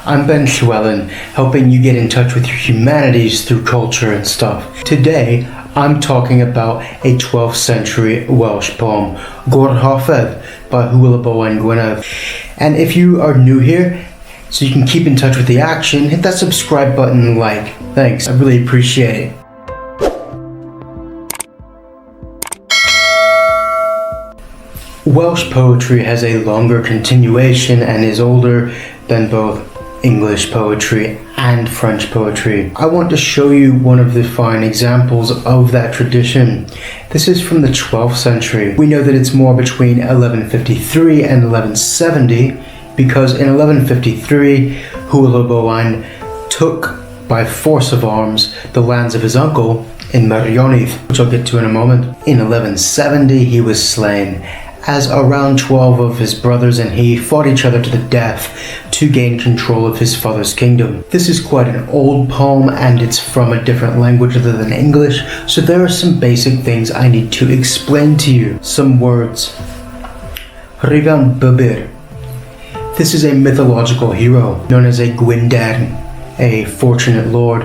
I'm Ben Llewellyn, helping you get in touch with your humanities through culture and stuff. Today, I'm talking about a 12th century Welsh poem, Gorhoffedd by Hywel and Gwyneth. And if you are new here, so you can keep in touch with the action, hit that subscribe button and like. Thanks, I really appreciate it. Welsh poetry has a longer continuation and is older than both English poetry and French poetry. I want to show you one of the fine examples of that tradition. This is from the 12th century. We know that it's more between 1153 and 1170 because in 1153 Owain took by force of arms the lands of his uncle in Merioneth, which I'll get to in a moment. In 1170 he was slain, as around 12 of his brothers and he fought each other to the death to gain control of his father's kingdom. This is quite an old poem and it's from a different language other than English, so there are some basic things I need to explain to you. Some words. Rigan Bybir. This is a mythological hero known as a Gwyndern, a fortunate lord.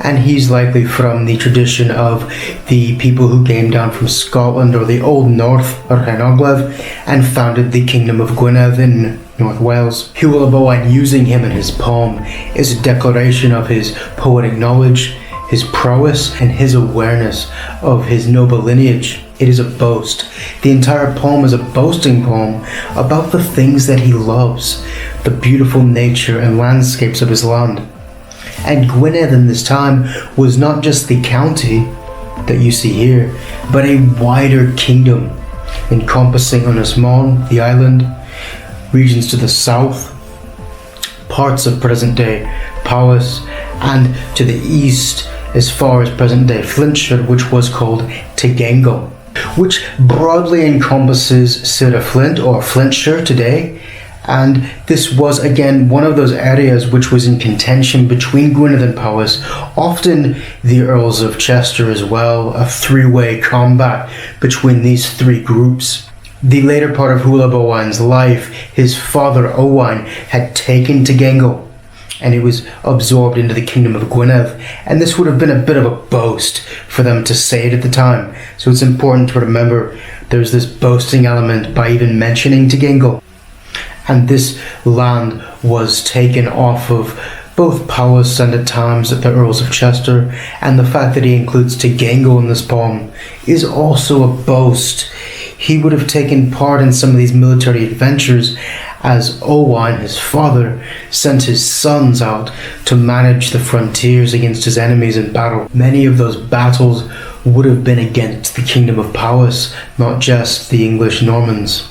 And he's likely from the tradition of the people who came down from Scotland or the Old North, or Hen Ogledd, and founded the Kingdom of Gwynedd in North Wales. Hywel Owain, using him in his poem, is a declaration of his poetic knowledge, his prowess, and his awareness of his noble lineage. It is a boast. The entire poem is a boasting poem about the things that he loves, the beautiful nature and landscapes of his land. And Gwynedd in this time was not just the county that you see here, but a wider kingdom encompassing Ynys Môn, the island, regions to the south, parts of present-day Powys, and to the east as far as present-day Flintshire, which was called Tegengel, which broadly encompasses Sir Flint or Flintshire today. And this was again one of those areas which was in contention between Gwynedd and Powys, often the Earls of Chester as well, a three-way combat between these three groups. The later part of Hywel Owain's life, his father Owain had taken Tegengel and it was absorbed into the kingdom of Gwynedd, and this would have been a bit of a boast for them to say it at the time. So it's important to remember there's this boasting element by even mentioning Tegengel. And this land was taken off of both Powys and at times the Earls of Chester, and the fact that he includes Tegengel in this poem is also a boast. He would have taken part in some of these military adventures as Owain, his father, sent his sons out to manage the frontiers against his enemies in battle. Many of those battles would have been against the kingdom of Powys, not just the English Normans,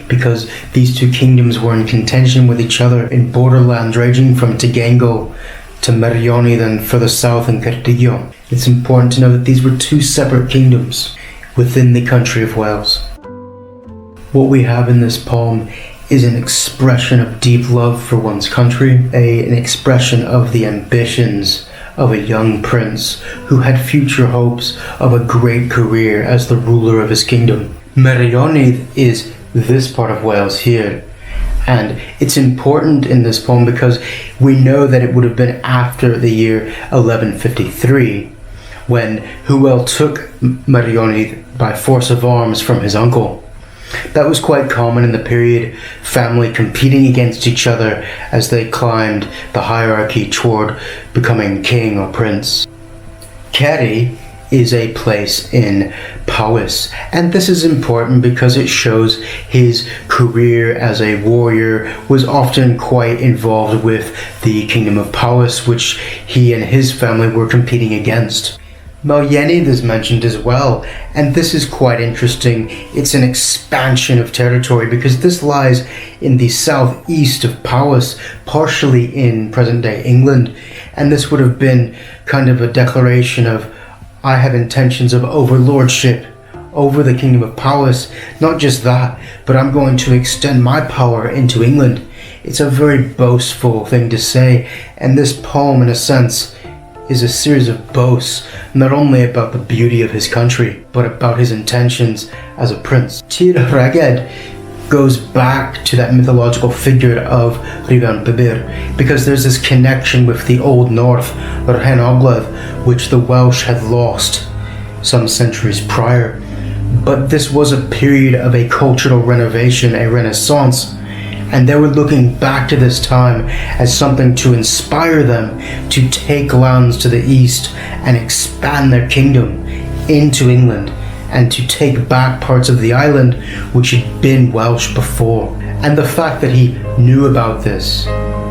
because these two kingdoms were in contention with each other in borderlands ranging from Tegengel to Merioneth and further south in Ceredigion. It's important to know that these were two separate kingdoms within the country of Wales. What we have in this poem is an expression of deep love for one's country, an expression of the ambitions of a young prince who had future hopes of a great career as the ruler of his kingdom. Merioneth is this part of Wales here, and it's important in this poem because we know that it would have been after the year 1153 when Hywel took Merioneth by force of arms from his uncle. That was quite common in the period, family competing against each other as they climbed the hierarchy toward becoming king or prince. Parry is a place in Powys, and this is important because it shows his career as a warrior was often quite involved with the kingdom of Powys, which he and his family were competing against. Merioneth is mentioned as well, and this is quite interesting. It's an expansion of territory because this lies in the southeast of Powys, partially in present-day England, and this would have been kind of a declaration of I have intentions of overlordship over the kingdom of Powys. Not just that, but I'm going to extend my power into England. It's a very boastful thing to say, and this poem, in a sense, is a series of boasts, not only about the beauty of his country, but about his intentions as a prince. Tir Raged goes back to that mythological figure of Rhiannon Babir, because there's this connection with the Old North, or Hen Ogledd, which the Welsh had lost some centuries prior. But this was a period of a cultural renovation, a renaissance, and they were looking back to this time as something to inspire them to take lands to the east and expand their kingdom into England, and to take back parts of the island which had been Welsh before. And the fact that he knew about this,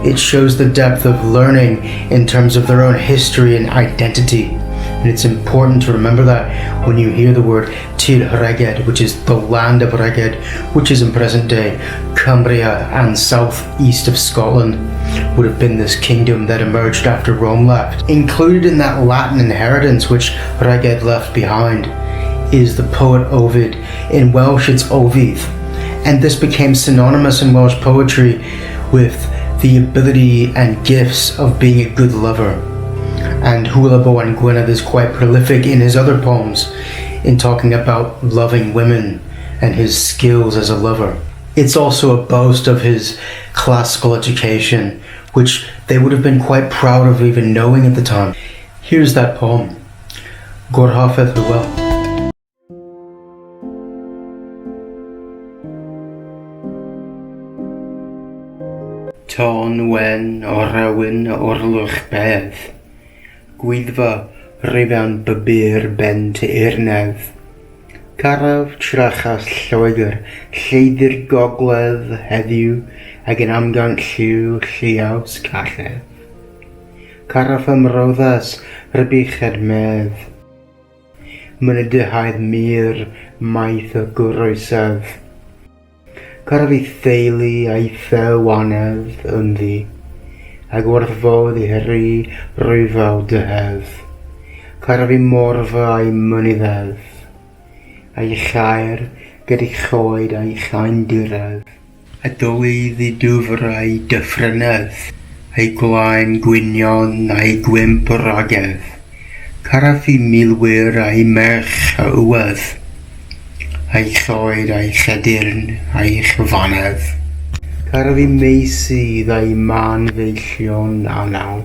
it shows the depth of learning in terms of their own history and identity. And it's important to remember that when you hear the word Tir Rheged, which is the land of Rheged, which is in present day Cumbria and southeast of Scotland, would have been this kingdom that emerged after Rome left. Included in that Latin inheritance which Rheged left behind is the poet Ovid. In Welsh it's Ovydd, and this became synonymous in Welsh poetry with the ability and gifts of being a good lover. And Hywel and Gwynedd is quite prolific in his other poems in talking about loving women and his skills as a lover. It's also a boast of his classical education, which they would have been quite proud of even knowing at the time. Here's that poem, Gorhoffedd Hywel. Tôn wen o'r Owain o'r lwch bedd, Gwyddfa Rhiannon Babir ben te Urnedd, Caraf trachas Lloegr, Lleidyr Gogledd heddiw, ag yn amgan lliw lliaws calledd. Caraf ymroddas rybuchad medd, mynydyhaudd mir maith o gwroesaf. Caraf I theulu a'i thewanedd ynddi, ag wrthfodd I hyrru rwyfaw dyhef. Caraf I morfa a'i mynyddedd, a'i chair gyda'i choed a'i chain diredd. A dolydd I dwfrau dyffrynedd, a'i gwlaen gwynion a'i gwymp ragedd. Caraf I milwyr a'i merch a ywedd, a'i choed a'i chedyrn a'i chyfanedd. Caraf I meisydd a'i man feillion anaw,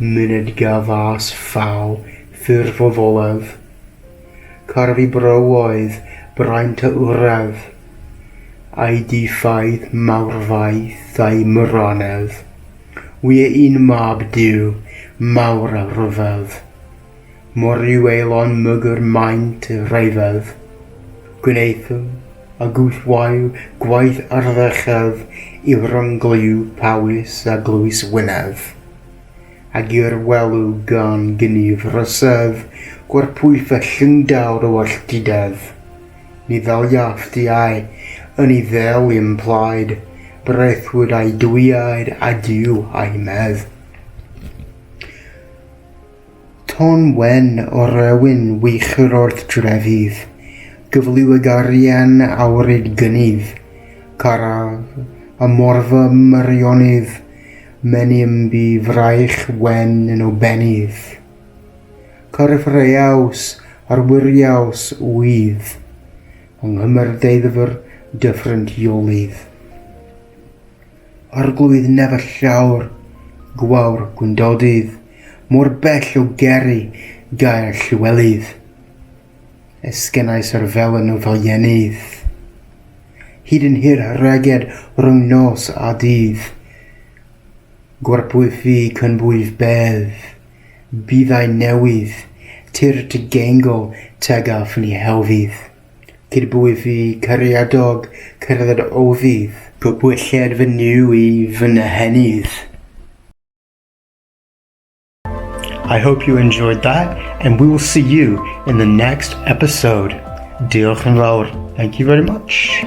myned gafas ffaw ffurf o foledd. Caraf I browoedd braint a wraf, a'i diffaith mawrfaith a'i myranedd. Wy un mab diw, mawr a rhyfedd, mor yw eilon mygyr maint y reifedd. Gwneithw a gwthwaw gwaith arddechedd I ryngliw pawys a glwys wynedd. Ag i'r welw gan gynnif rysedd, gwarpwyth a llyngdawr o alltidedd. Ni ddal iafft I ai, yn I ddel implaid, brethwyd a'i dwiaid a diw a'i medd. Tôn wen o'r Owain wych yr orth drefydd, gyflyw y garian awrid gynnydd, caraf a morfa myrionydd, menym bu fraich wen yn o benydd. Caraf reaws ar wiriaws wydd, yng nghymerdeiddfyr dyffrent iolydd. Arglwydd nefy llawr, gwawr gwyndodydd, mor bell o geri gair llywelydd. Esgennais ar felyn o felienydd. Hyd yn hir rheged rhwng nos a dydd. Gwarpwydd fi cynbwydd bedd, byddai newydd, tir ty gengol tegaf ni helfydd. Cydbwydd fi cariadog cyrraedd o fydd, gwbwylled fy niw I fy nehenydd. I hope you enjoyed that, and we will see you in the next episode. Diolch yn fawr. Thank you very much.